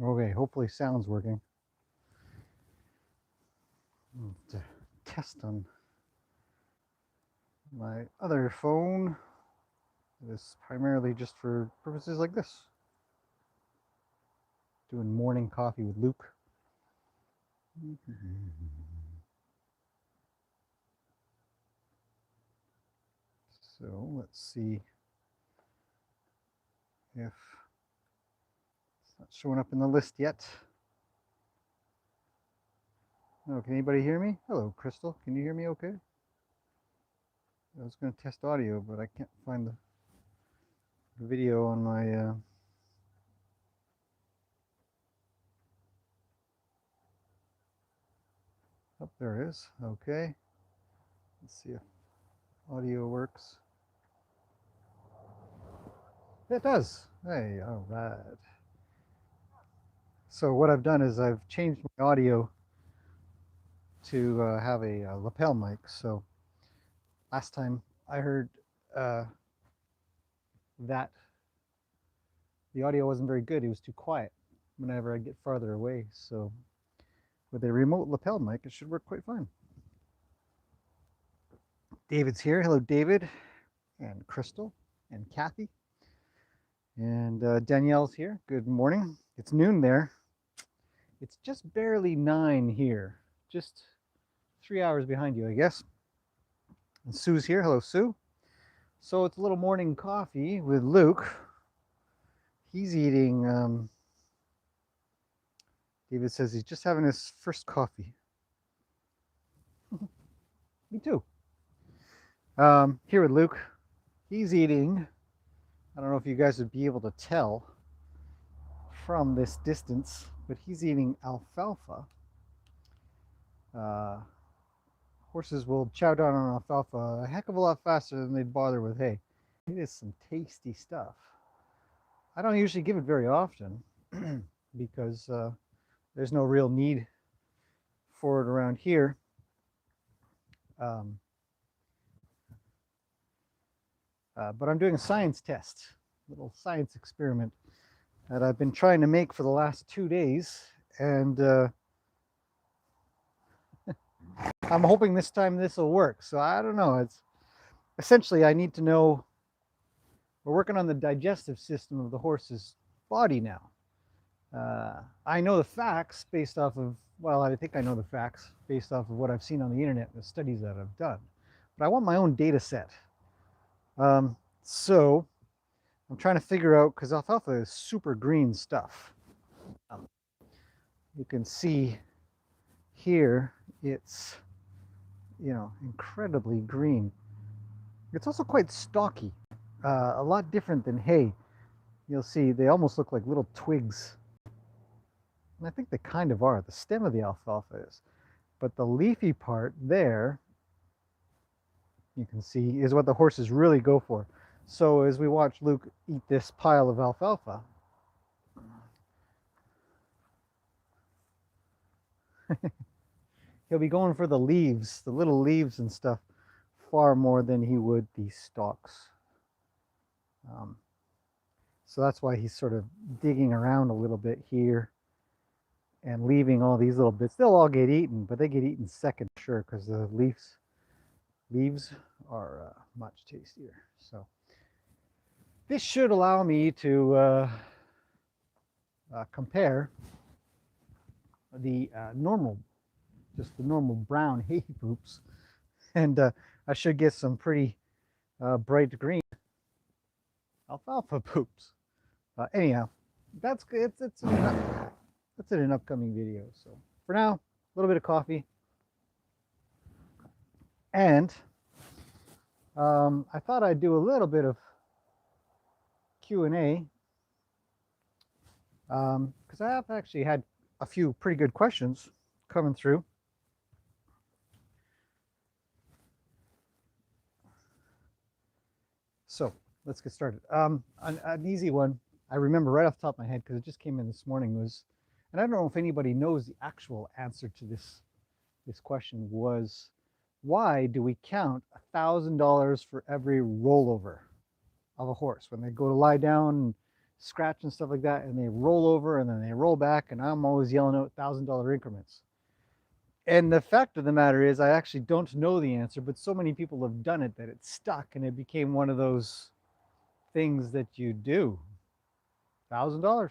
Okay, hopefully sound's working. To test on my other phone. It is primarily just for purposes like this. Doing morning coffee with Luke. So let's see if it's not showing up in the list yet. No, can anybody hear me? Hello, Crystal. Can you hear me okay? I was going to test audio, but I can't find the video on my oh, there it is. Okay. Let's see if audio works. It does. Hey, all right. So what I've done is I've changed my audio to have a lapel mic. So last time I heard uh, that the audio wasn't very good. It was too quiet whenever I get farther away. So with a remote lapel mic, it should work quite fine. David's here. Hello, David, and Crystal, and Kathy, and Danielle's here. Good morning. It's noon there. It's just barely 9 here. Just 3 hours behind you, I guess. And Sue's here. Hello, Sue. So it's a little morning coffee with Luke. He's eating. David says he's just having his first coffee. Me too. Here with Luke. He's eating. I don't know if you guys would be able to tell from this distance, but he's eating alfalfa. Horses will chow down on alfalfa a heck of a lot faster than they'd bother with hay. It is some tasty stuff. I don't usually give it very often because there's no real need for it around here. But I'm doing a science test, a little science experiment that I've been trying to make for the last 2 days, and I'm hoping this time this will work. So I don't know. It's essentially I need to know. We're working on the digestive system of the horse's body now. I know the facts based off of, well, I think I know the facts based off of what I've seen on the internet and the studies that I've done. But I want my own data set. So I'm trying to figure out, because alfalfa is super green stuff. You can see here it's, incredibly green. It's also quite stocky, a lot different than hay. You'll see they almost look like little twigs. And I think they kind of are. The stem of the alfalfa is. But the leafy part there, you can see, is what the horses really go for. So as we watch Luke eat this pile of alfalfa, he'll be going for the leaves, the little leaves and stuff, far more than he would the stalks. So that's why he's sort of digging around a little bit here and leaving all these little bits. They'll all get eaten, but they get eaten second, sure, because the leaves are much tastier. So this should allow me to compare the just the normal brown hay poops, and I should get some pretty bright green alfalfa poops. Anyhow, that's it's in an upcoming video. So for now, a little bit of coffee, and I thought I'd do a little bit of Q&A because I have actually had a few pretty good questions coming through. So let's get started. An easy one I remember right off the top of my head because it just came in this morning was, and I don't know if anybody knows the actual answer to this question, was why do we count $1,000 for every rollover of a horse when they go to lie down and scratch and stuff like that, and they roll over and then they roll back, and I'm always yelling out $1,000 increments. And the fact of the matter is, I actually don't know the answer, but so many people have done it that it stuck, and it became one of those things that you do. $1,000.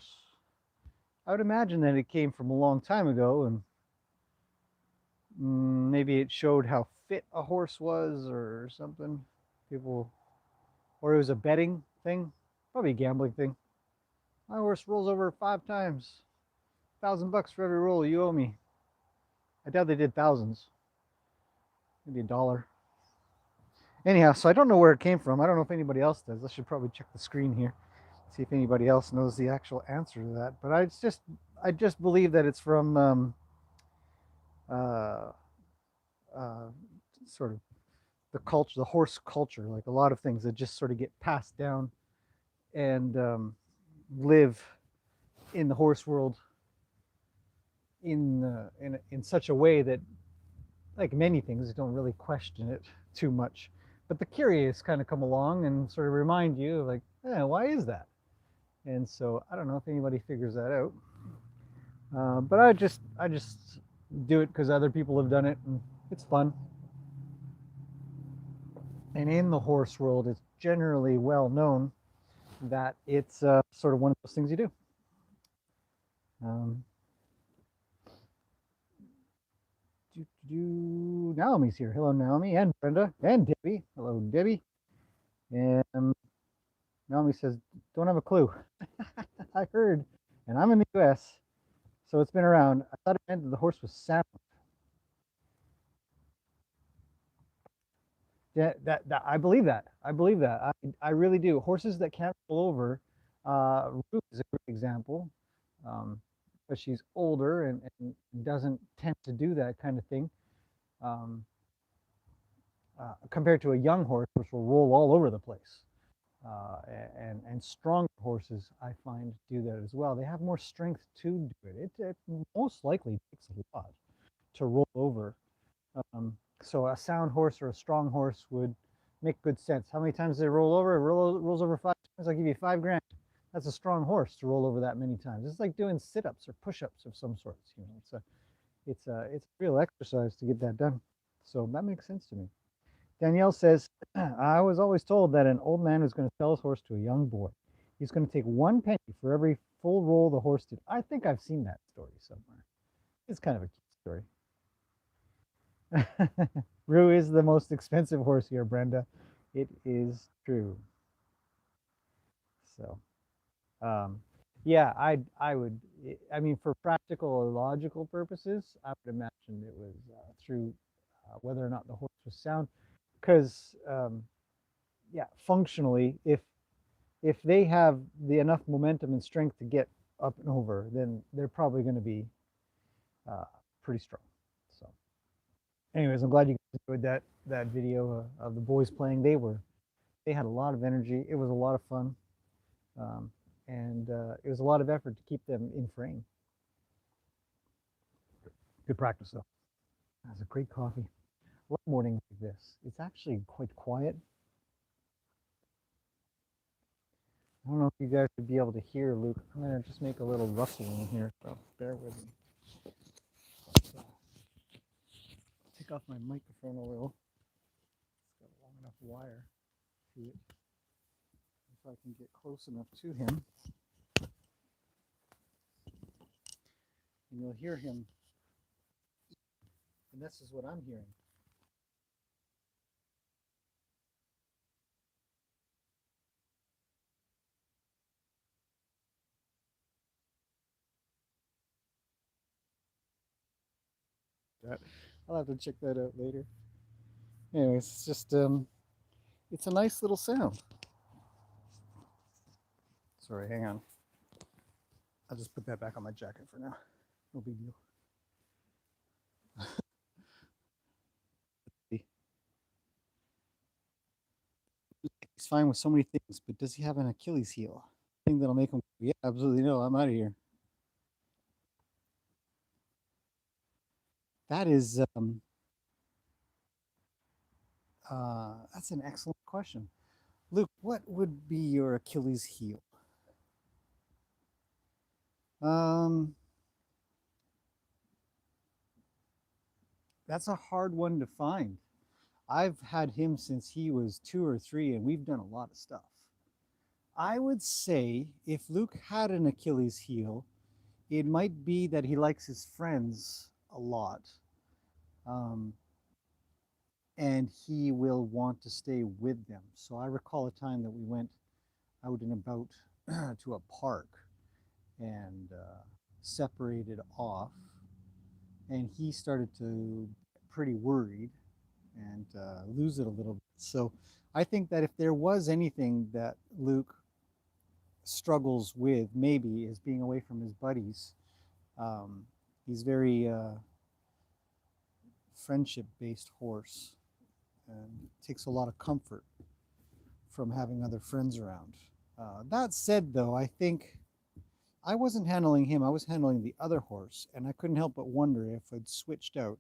I would imagine that it came from a long time ago, and maybe it showed how fit a horse was or something. People, or it was a betting thing, probably a gambling thing. My horse rolls over 5 times. $1,000 for every roll you owe me. I doubt they did thousands. Maybe $1. Anyhow, so I don't know where it came from. I don't know if anybody else does. I should probably check the screen here, see if anybody else knows the actual answer to that. But I just believe that it's from uh, uh, sort of the culture, the horse culture, like a lot of things that just sort of get passed down and live in the horse world in such a way that, like many things, don't really question it too much. But the curious kind of come along and sort of remind you, like, why is that? And so I don't know if anybody figures that out. But I just do it because other people have done it, and it's fun. And in the horse world, it's generally well known that it's sort of one of those things you do. Naomi's here. Hello, Naomi, and Brenda, and Debbie. Hello, Debbie. And Naomi says, don't have a clue. I heard, and I'm in the US, so it's been around. I thought it meant that the horse was sound. Yeah, that I believe that. I believe that. I really do. Horses that can't roll over, Ruth is a great example, but she's older and doesn't tend to do that kind of thing. Um, Compared to a young horse, which will roll all over the place. And stronger horses, I find, do that as well. They have more strength to do it. It most likely takes a lot to roll over. So a sound horse or a strong horse would make good sense. How many times they roll over? It rolls over 5 times. I'll give you $5,000. That's a strong horse to roll over that many times. It's like doing sit-ups or push-ups of some sorts. You know, it's a real exercise to get that done. So that makes sense to me. Danielle says, I was always told that an old man was going to sell his horse to a young boy. He's going to take 1 penny for every full roll the horse did. I think I've seen that story somewhere. It's kind of a cute story. Rue is the most expensive horse here, Brenda. It is true. So, yeah, I would. I mean, for practical or logical purposes, I would imagine it was through whether or not the horse was sound. Because yeah, functionally, if they have the enough momentum and strength to get up and over, then they're probably going to be pretty strong. So, anyways, I'm glad you enjoyed that video of the boys playing. They had a lot of energy. It was a lot of fun, and it was a lot of effort to keep them in frame. Good practice, though. That's a great coffee. I love mornings like this. It's actually quite quiet. I don't know if you guys would be able to hear Luke. I'm going to just make a little rustling here, so bear with me. Take off my microphone a little. It's got a long enough wire to it. If I can get close enough to him. And you'll hear him. And this is what I'm hearing. I'll have to check that out later. Anyways, it's just it's a nice little sound. Sorry, hang on. I'll just put that back on my jacket for now. No big deal. He's fine with so many things, but does he have an Achilles heel? Thing that'll make him, yeah, absolutely no, I'm out of here. That is that's an excellent question. Luke, what would be your Achilles heel? Um, that's a hard one to find. I've had him since he was 2 or 3, and we've done a lot of stuff. I would say if Luke had an Achilles heel, it might be that he likes his friends a lot. Um, and he will want to stay with them. So I recall a time that we went out and about to a park and separated off, and he started to get pretty worried and lose it a little bit. So I think that if there was anything that Luke struggles with, maybe is being away from his buddies. Um, he's very friendship-based horse and takes a lot of comfort from having other friends around. That said, though, I think I wasn't handling him, I was handling the other horse, and I couldn't help but wonder if I'd switched out.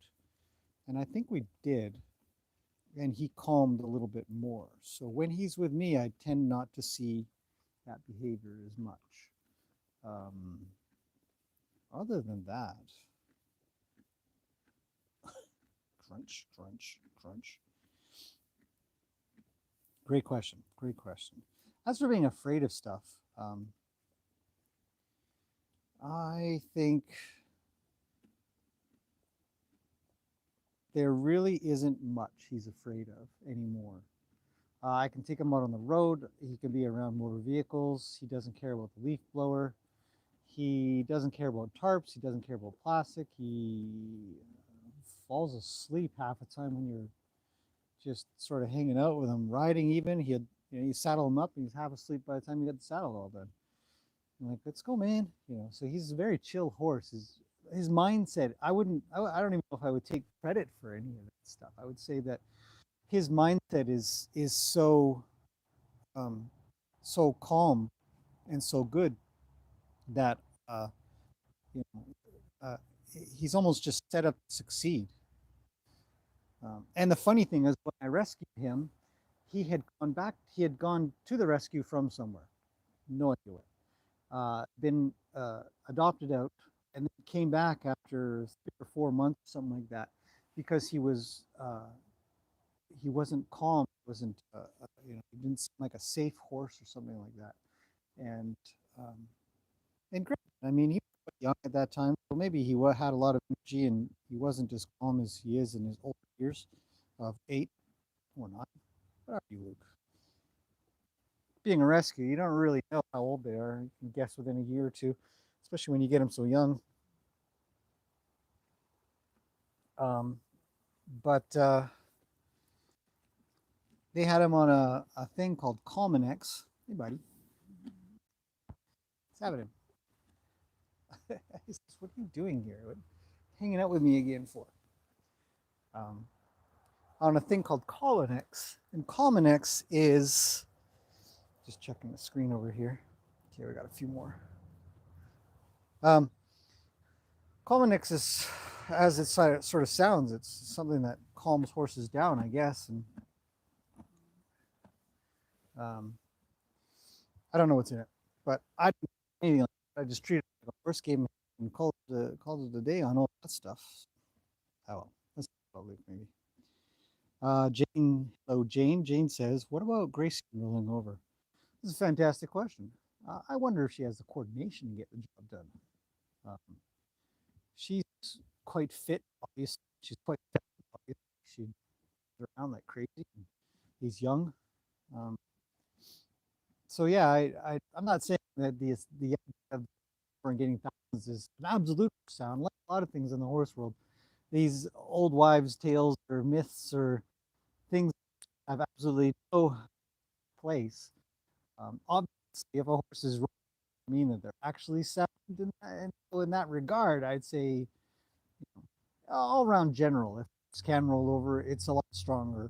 And I think we did, and he calmed a little bit more. So when he's with me, I tend not to see that behavior as much. Um, Other than that, crunch, crunch, crunch. Great question. Great question. As for being afraid of stuff, I think there really isn't much he's afraid of anymore. I can take him out on the road. He can be around motor vehicles. He doesn't care about the leaf blower. He doesn't care about tarps. He doesn't care about plastic. He falls asleep half the time when you're just sort of hanging out with him, riding even. You saddle him up and he's half asleep by the time you get the saddle all done. I'm like, let's go, man. So he's a very chill horse. His mindset, I don't even know if I would take credit for any of that stuff. I would say that his mindset is um, so calm and so good that you know uh, he's almost just set up to succeed. And the funny thing is, when I rescued him, he had gone to the rescue from somewhere, no idea where. Been adopted out, and then came back after 3 or 4 months, something like that, because he wasn't calm, wasn't he didn't seem like a safe horse or something like that, and um, and great. I mean, he was quite young at that time, so maybe he had a lot of energy, and he wasn't as calm as he is in his older years of 8 or 9. What are you, Luke? Being a rescue, you don't really know how old they are. You can guess within a year or two, especially when you get them so young. Um, but they had him on a thing called Calmanex. Hey, buddy, let's have it. What are you doing here? What, hanging out with me again for? Um, on a thing called Calmanex, and Calmanex is just checking the screen over here. Okay, we got a few more. Um, Calmanex is, as it sort of sounds, it's something that calms horses down, I guess, and um, I don't know what's in it, but I didn't do anything like that. I just treated it like a horse game and called it a day on all that stuff. Oh well, let's talk about Luke maybe. Jane, hello Jane. Jane says, "What about Gracie rolling over?" This is a fantastic question. I wonder if she has the coordination to get the job done. Um, she's quite fit, obviously. She's quite fit, obviously. She runs around like crazy. He's young. Um, so yeah, I'm not saying that the idea of and getting thousands is an absolute sound, like a lot of things in the horse world. These old wives' tales or myths or things have absolutely no place. Obviously, if a horse is wrong, I mean that they're actually sound. And so in that regard, I'd say all around general, if horse can roll over, it's a lot stronger,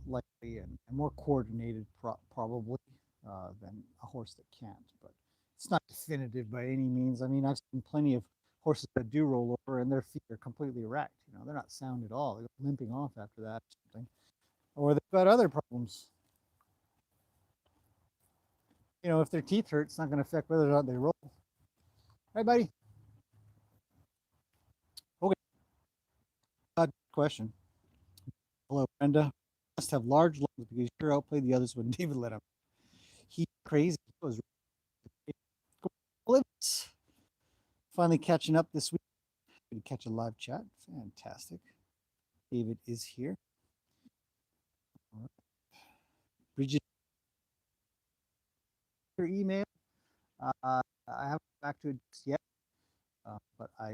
likely, and more coordinated, probably, than a horse that can't. But it's not definitive by any means. I mean, I've seen plenty of horses that do roll over and their feet are completely wrecked. They're not sound at all. They're limping off after that or something. Or they've got other problems. If their teeth hurt, it's not going to affect whether or not they roll. Hi, buddy. Okay. Question. Hello, Brenda. Must have large lungs because he sure outplayed the others when David let him. He's crazy. He was Olivia. Finally catching up this week. Good to catch a live chat. Fantastic. David is here. All right. Bridget, your email. I haven't got back to it just yet, but I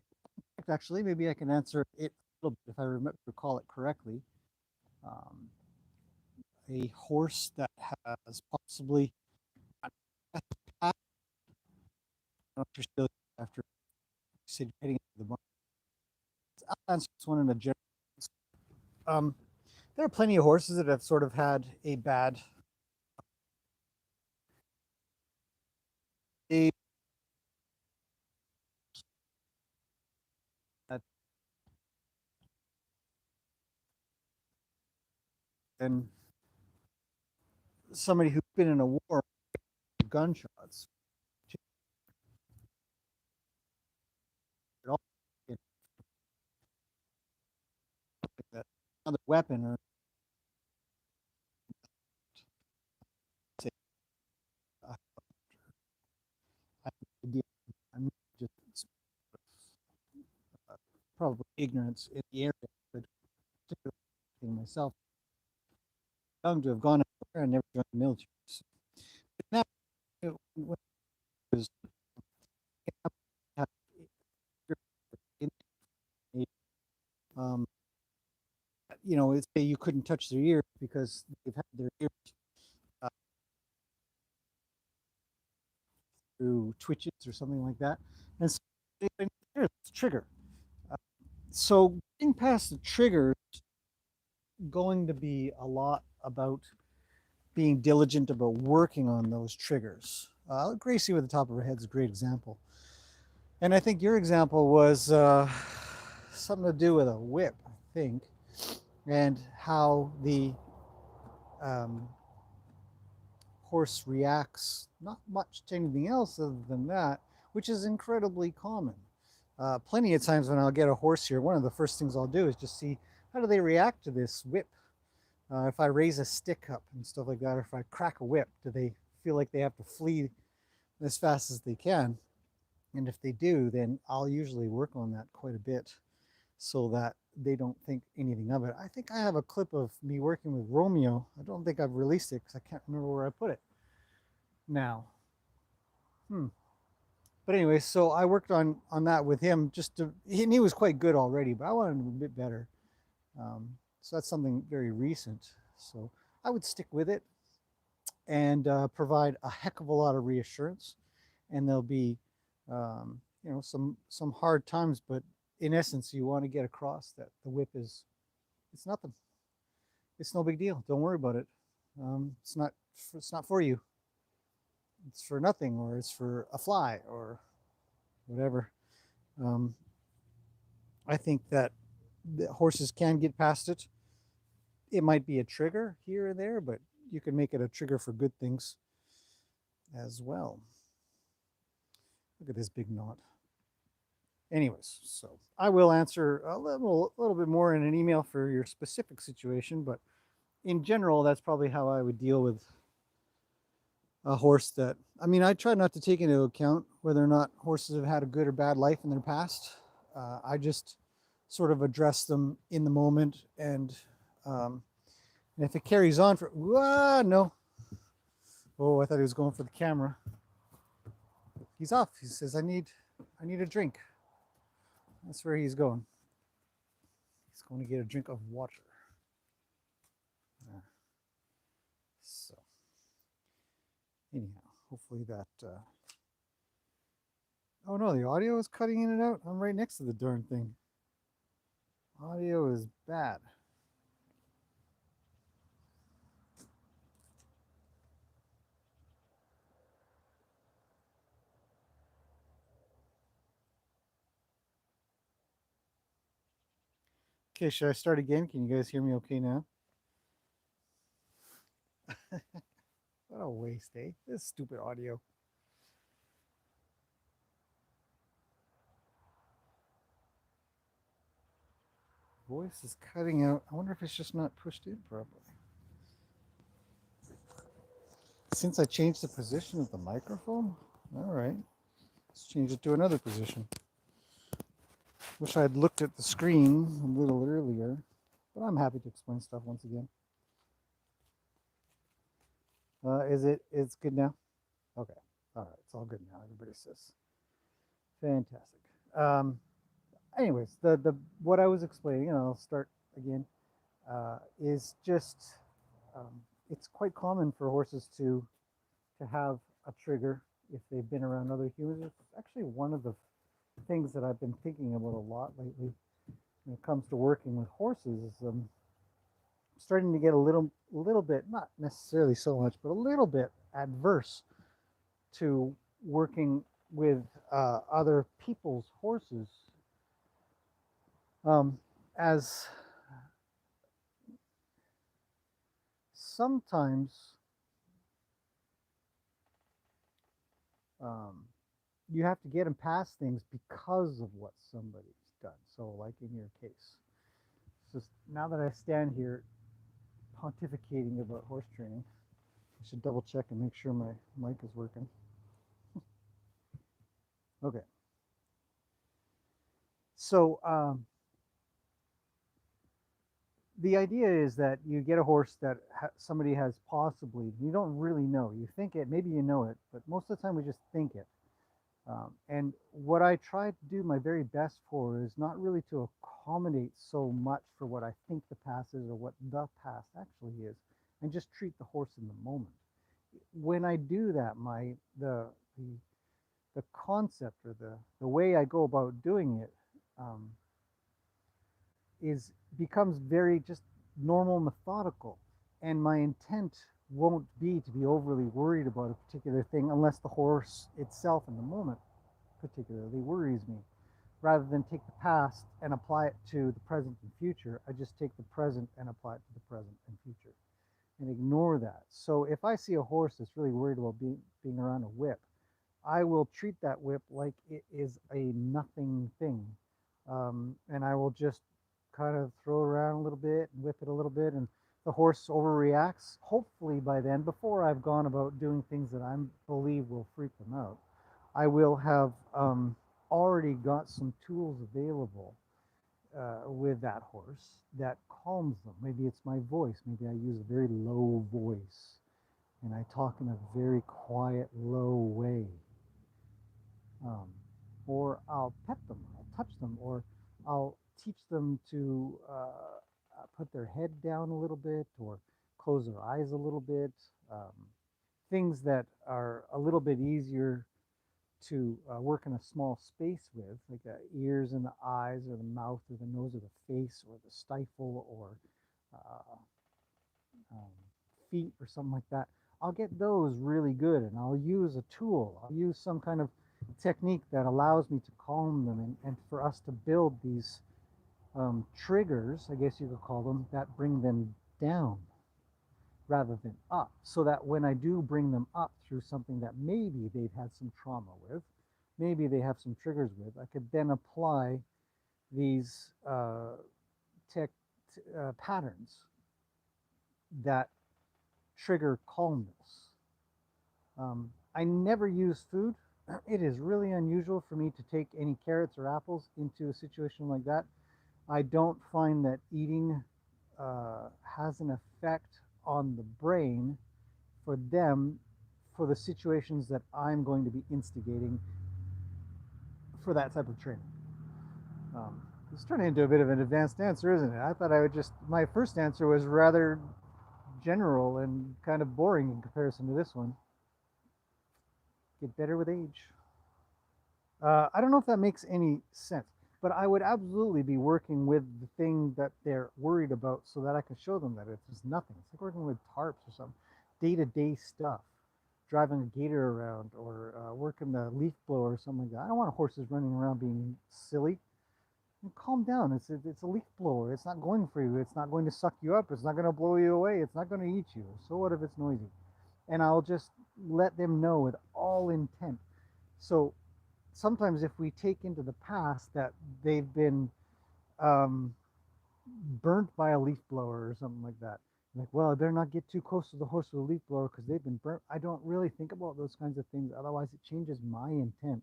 actually maybe I can answer it a little bit if I recall it correctly. Um, a horse that has possibly after still after heading into the market. I'll answer this one in a general. Um, there are plenty of horses that have sort of had a bad day, and somebody who's been in a war with gunshots. Another weapon or say, uh, I'm just uh, probably ignorance in the area, but particularly myself, young to have gone out there and never joined the military. So, now, when I was um, it's you couldn't touch their ears because they've had their ears uh, through twitches or something like that, and so there's the trigger. Uh, so getting past the trigger is going to be a lot about being diligent about working on those triggers. Gracie with the top of her head is a great example. And I think your example was something to do with a whip, I think, and how the um, horse reacts not much to anything else other than that, which is incredibly common. Plenty of times when I'll get a horse here, one of the first things I'll do is just see how do they react to this whip. If I raise a stick up and stuff like that, or if I crack a whip, do they feel like they have to flee as fast as they can? And if they do, then I'll usually work on that quite a bit so that they don't think anything of it. I think I have a clip of me working with Romeo. I don't think I've released it because I can't remember where I put it now. Hmm. But anyway, so I worked on that with him just to, and he was quite good already, but I wanted him a bit better. So that's something very recent. So I would stick with it and provide a heck of a lot of reassurance. And there'll be, some hard times, but in essence, you want to get across that the whip is it's nothing. It's no big deal. Don't worry about it. It's not for you. It's for nothing, or it's for a fly, or whatever. Um, I think that the horses can get past it. It might be a trigger here and there, but you can make it a trigger for good things as well. Look at this big knot. Anyways, so I will answer a little bit more in an email for your specific situation, but in general, that's probably how I would deal with a horse that, I mean, I try not to take into account whether or not horses have had a good or bad life in their past. I just sort of address them in the moment, um, and if it carries on for, no. Oh, I thought he was going for the camera. He's off. He says, I need a drink. That's where he's going. He's going to get a drink of water. So, anyhow, hopefully that. Oh no, the audio is cutting in and out. I'm right next to the darn thing. Audio is bad. Okay, should I start again? Can you guys hear me okay now? What a waste, eh? This stupid audio. voice is cutting out. I wonder if it's just not pushed in properly. Since I changed the position of the microphone, all right, let's change it to another position. Wish I had looked at the screen a little earlier, but I'm happy to explain stuff once again. It's good now? Okay. All right. It's all good now. Everybody says. Fantastic. Anyways, the what I was explaining, and I'll start again, is just it's quite common for horses to have a trigger if they've been around other humans. It's actually one of the things that I've been thinking about a lot lately when it comes to working with horses. Is starting to get a little bit, not necessarily so much, but a little bit adverse to working with other people's horses, as sometimes you have to get them past things because of what somebody's done. So like in your case, just now that I stand here pontificating about horse training, I should double check and make sure my mic is working. Okay. So the idea is that you get a horse that somebody has possibly, you don't really know. You think it, maybe you know it, but most of the time we just think it. And what I try to do my very best for is not really to accommodate so much for what I think the past is or what the past actually is, and just treat the horse in the moment. When I do that, the concept or the way I go about doing it is becomes very just normal, methodical, and my intent won't be to be overly worried about a particular thing unless the horse itself in the moment particularly worries me. Rather than take the past and apply it to the present and future, I just take the present and apply it to the present and future and ignore that. So if I see a horse that's really worried about being around a whip, I will treat that whip like it is a nothing thing. And I will just kind of throw it around a little bit and whip it a little bit, and the horse overreacts. Hopefully by then, before I've gone about doing things that I believe will freak them out, I will have already got some tools available with that horse that calms them. Maybe it's my voice. Maybe I use a very low voice and I talk in a very quiet, low way. Or I'll pet them, I'll touch them, or I'll teach them to put their head down a little bit or close their eyes a little bit. Things that are a little bit easier to work in a small space with, like the ears and the eyes or the mouth or the nose or the face or the stifle or uh, um, feet or something like that. I'll get those really good, and I'll use a tool. I'll use some kind of technique that allows me to calm them and for us to build these triggers, I guess you could call them, that bring them down rather than up, so that when I do bring them up through something that maybe they've had some trauma with, maybe they have some triggers with, I could then apply these patterns that trigger calmness. I never use food. It is really unusual for me to take any carrots or apples into a situation like that. I don't find that eating has an effect on the brain for them for the situations that I'm going to be instigating for that type of training. It's turning into a bit of an advanced answer, isn't it? I thought I would just, my first answer was rather general and kind of boring in comparison to this one. Get better with age. I don't know if that makes any sense, but I would absolutely be working with the thing that they're worried about so that I can show them that it's just nothing. It's like working with tarps or some day-to-day stuff, driving a gator around or working the leaf blower or something like that. I don't want horses running around being silly. Calm down. It's a leaf blower. It's not going for you. It's not going to suck you up. It's not going to blow you away. It's not going to eat you. So what if it's noisy? And I'll just let them know with all intent. So sometimes if we take into the past that they've been burnt by a leaf blower or something like that. Like, well, I better not get too close to the horse with a leaf blower because they've been burnt. I don't really think about those kinds of things. Otherwise, it changes my intent.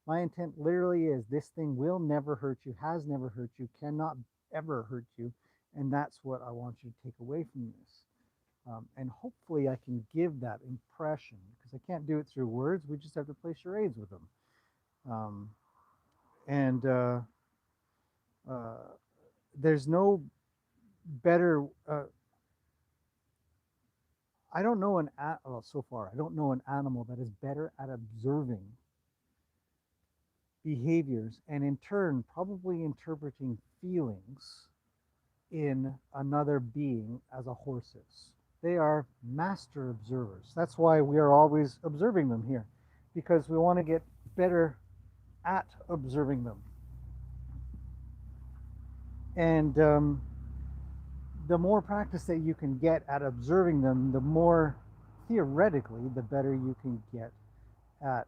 My intent literally is this thing will never hurt you, has never hurt you, cannot ever hurt you. And that's what I want you to take away from this. And hopefully I can give that impression because I can't do it through words. We just have to play charades with them. Um, and there's no better. I don't know well, so far I don't know an animal that is better at observing behaviors and in turn probably interpreting feelings in another being as a horse is. They are master observers. That's why we are always observing them here, because we want to get better at observing them. And the more practice that you can get at observing them, the more theoretically, the better you can get at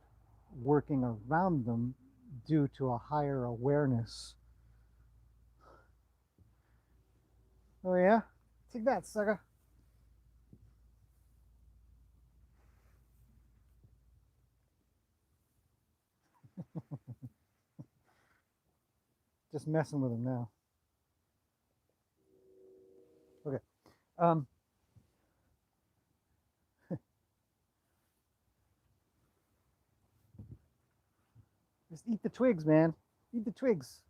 working around them due to a higher awareness. Oh, yeah? Take that, sucker. Just messing with him now. Okay. Just eat the twigs, man. Eat the twigs.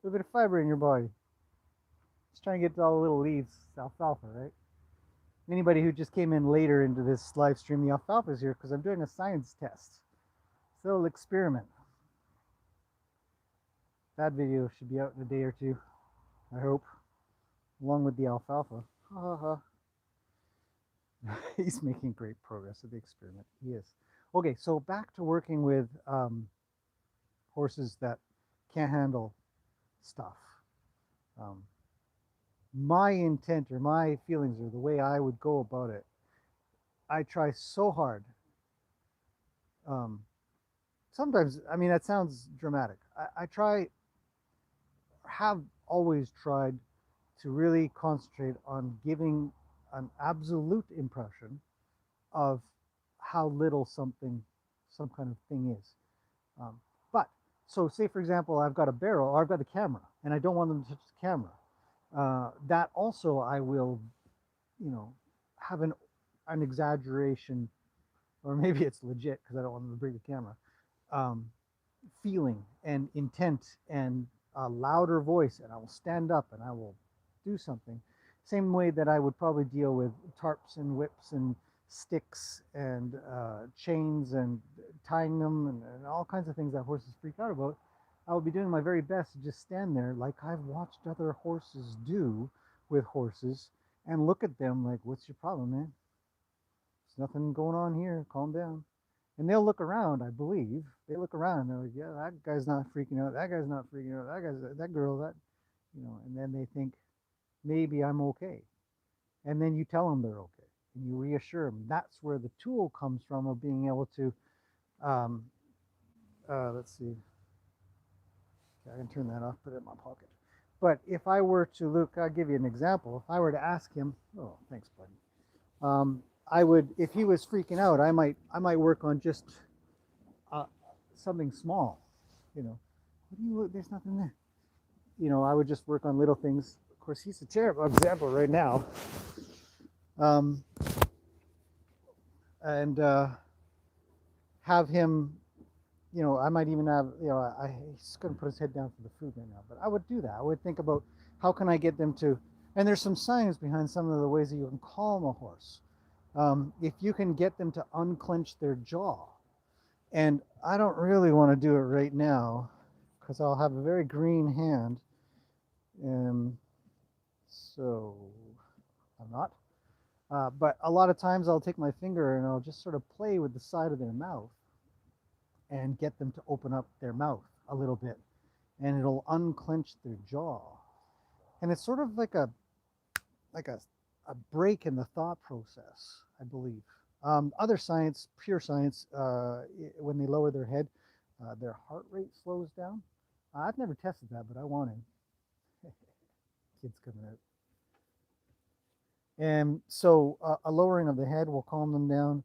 A little bit of fiber in your body. Just trying to get to all the little leaves. It's alfalfa, right? Anybody who just came in later into this live stream, the alfalfa is here because I'm doing a science test. It's a little experiment. That video should be out in a day or two, I hope, along with the alfalfa. Ha ha ha. He's making great progress with the experiment. He is. Okay, so back to working with horses that can't handle stuff. My intent or my feelings or the way I would go about it, I try so hard. Sometimes, I mean, that sounds dramatic. I have always tried to really concentrate on giving an absolute impression of how little some kind of thing is. But so say for example, I've got a barrel or I've got the camera and I don't want them to touch the camera. That also I will, have an exaggeration, or maybe it's legit because I don't want them to break the camera. Feeling and intent and a louder voice, and I will stand up and I will do something. Same way that I would probably deal with tarps and whips and sticks and chains and tying them and all kinds of things that horses freak out about. I will be doing my very best to just stand there like I've watched other horses do with horses and look at them like, what's your problem, man? There's nothing going on here. Calm down. And they'll look around, I believe. They look around and they're like, yeah, that guy's not freaking out. That guy's not freaking out. That girl, and then they think maybe I'm okay. And then you tell them they're okay and you reassure them. That's where the tool comes from of being able to, let's see. Okay, I can turn that off, put it in my pocket. But if I were to look, I'll give you an example. If I were to ask him, oh, thanks, buddy. I would, if he was freaking out, I might work on just something small. What do you? There's nothing there. I would just work on little things. Of course, he's a terrible example right now. And have him. I might even have. He's going to put his head down for the food right now. But I would do that. I would think about how can I get them to. And there's some science behind some of the ways that you can calm a horse. If you can get them to unclench their jaw, and I don't really want to do it right now because I'll have a very green hand, so I'm not. But a lot of times I'll take my finger and I'll just sort of play with the side of their mouth and get them to open up their mouth a little bit, and it'll unclench their jaw. And it's sort of like a break in the thought process, I believe. Other science, pure science, when they lower their head, their heart rate slows down. I've never tested that, but I want to. Kids coming out. And so a lowering of the head will calm them down.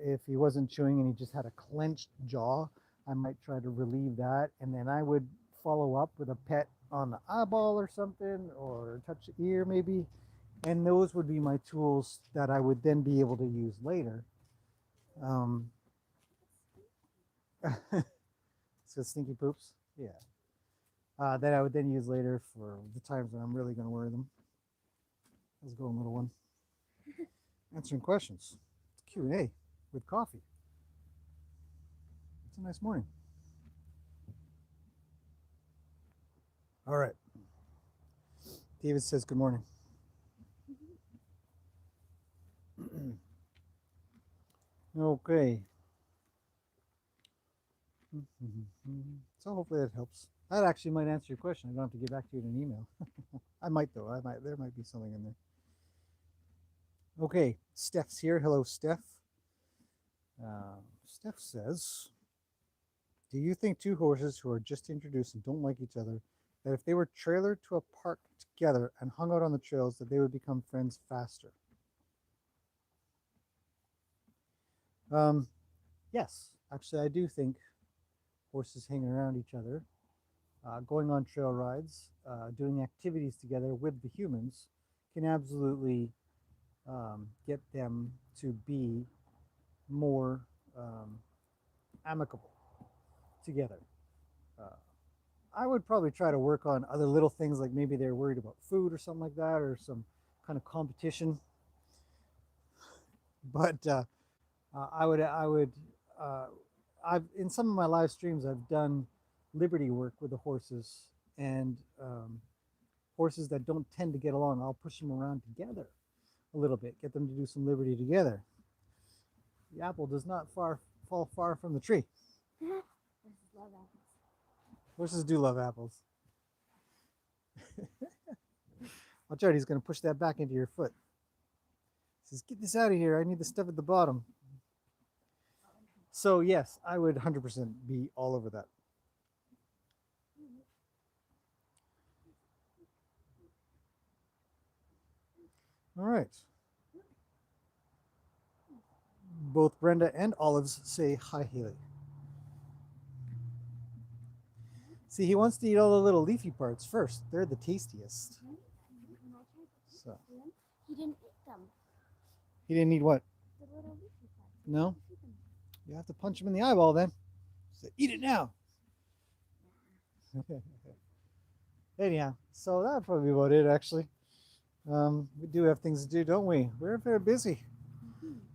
If he wasn't chewing and he just had a clenched jaw, I might try to relieve that. And then I would follow up with a pet on the eyeball or something, or touch the ear maybe. And those would be my tools that I would then be able to use later. So stinky poops, yeah. That I would then use later for the times when I'm really going to wear them. How's it going, little one? Answering questions. It's Q&A with coffee. It's a nice morning. All right. David says good morning. Okay. So hopefully that helps. That actually might answer your question. I don't have to get back to you in an email. I might though. There might be something in there. Okay, Steph's here. Hello, Steph. Steph says, do you think two horses who are just introduced and don't like each other, that if they were trailered to a park together and hung out on the trails, that they would become friends faster? Yes, actually I do think horses hanging around each other, going on trail rides, doing activities together with the humans can absolutely get them to be more amicable together. I would probably try to work on other little things, like maybe they're worried about food or something like that, or some kind of competition. But I've in some of my live streams I've done liberty work with the horses, and horses that don't tend to get along, I'll push them around together a little bit, get them to do some liberty together. The apple does not fall far from the tree. Horses love apples. Horses do love apples. Watch out, he's going to push that back into your foot. He says, get this out of here. I need the stuff at the bottom. So yes, I would 100% be all over that. All right. Both Brenda and Olives say hi, Haley. See, he wants to eat all the little leafy parts first. They're the tastiest. So. He didn't eat them. He didn't eat what? The little leafy parts. No? You have to punch him in the eyeball then. So eat it now. Anyhow, so that'd probably be about it, actually. We do have things to do, don't we? We're very busy.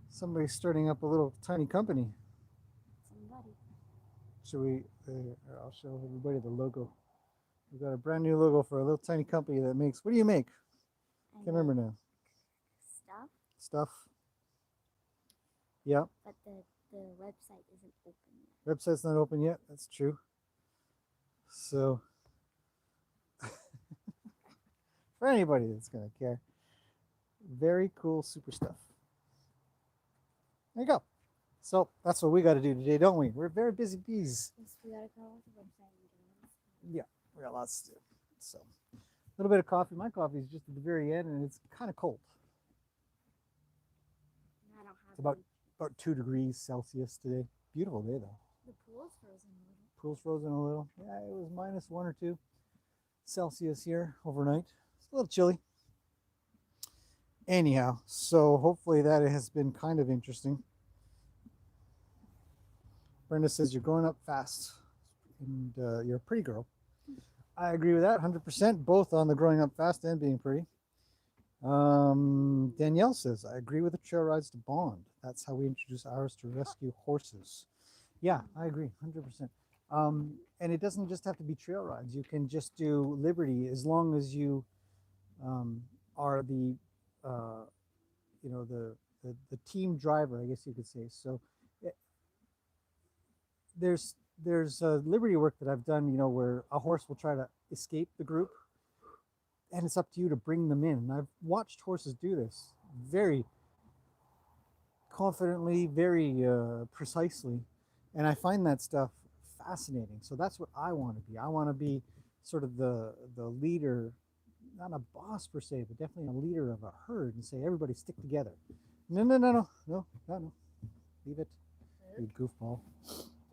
Somebody's starting up a little tiny company. Somebody. Should we? I'll show everybody the logo. We've got a brand new logo for a little tiny company that makes. What do you make? Can't remember now. Stuff. Stuff. Yeah. But the website isn't open yet. Website's not open yet. That's true. So, for anybody that's gonna care, very cool, super stuff. There you go. So that's what we got to do today, don't we? We're very busy bees. Yes, we gotta go with the website and Yeah, we got lots to do. So, a little bit of coffee. My coffee is just at the very end, and it's kind of cold. I don't have It's about 2 degrees Celsius today. Beautiful day though. the pool's frozen a little. Pool's frozen a little. Yeah, it was -1 or 2 Celsius here overnight. It's a little chilly. Anyhow, so hopefully that has been kind of interesting. Brenda says you're growing up fast, and you're a pretty girl. I agree with that 100%, both on the growing up fast and being pretty. Danielle says, I agree with the trail rides to bond. That's how we introduce ours to rescue horses. Yeah, I agree 100%. And it doesn't just have to be trail rides. You can just do liberty as long as you are the the team driver, I guess you could say. So there's liberty work that I've done, where a horse will try to escape the group, and it's up to you to bring them in. And I've watched horses do this very confidently, very precisely, and I find that stuff fascinating. So that's what I want to be. I want to be sort of the leader not a boss per se, but definitely a leader of a herd and say, everybody stick together. No. Leave it, you goofball.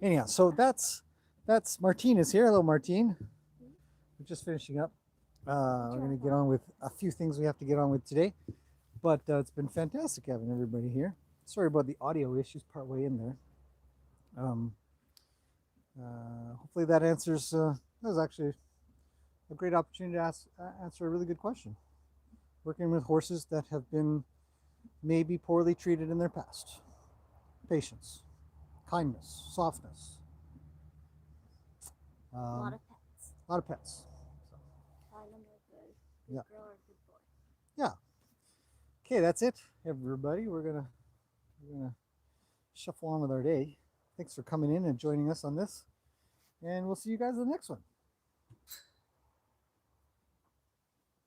Anyhow, so that's Martine is here. Hello, Martine. We're just finishing up. We're going to get on with a few things we have to get on with today, but it's been fantastic having everybody here. Sorry about the audio issues partway in there. Hopefully that answers. That was actually a great opportunity to answer a really good question. Working with horses that have been maybe poorly treated in their past. Patience, kindness, softness. A lot of pets. A lot of pets. So. Find them a good girl or good boy. Yeah. Okay, that's it, everybody. We're gonna shuffle on with our day. Thanks for coming in and joining us on this, and we'll see you guys in the next one.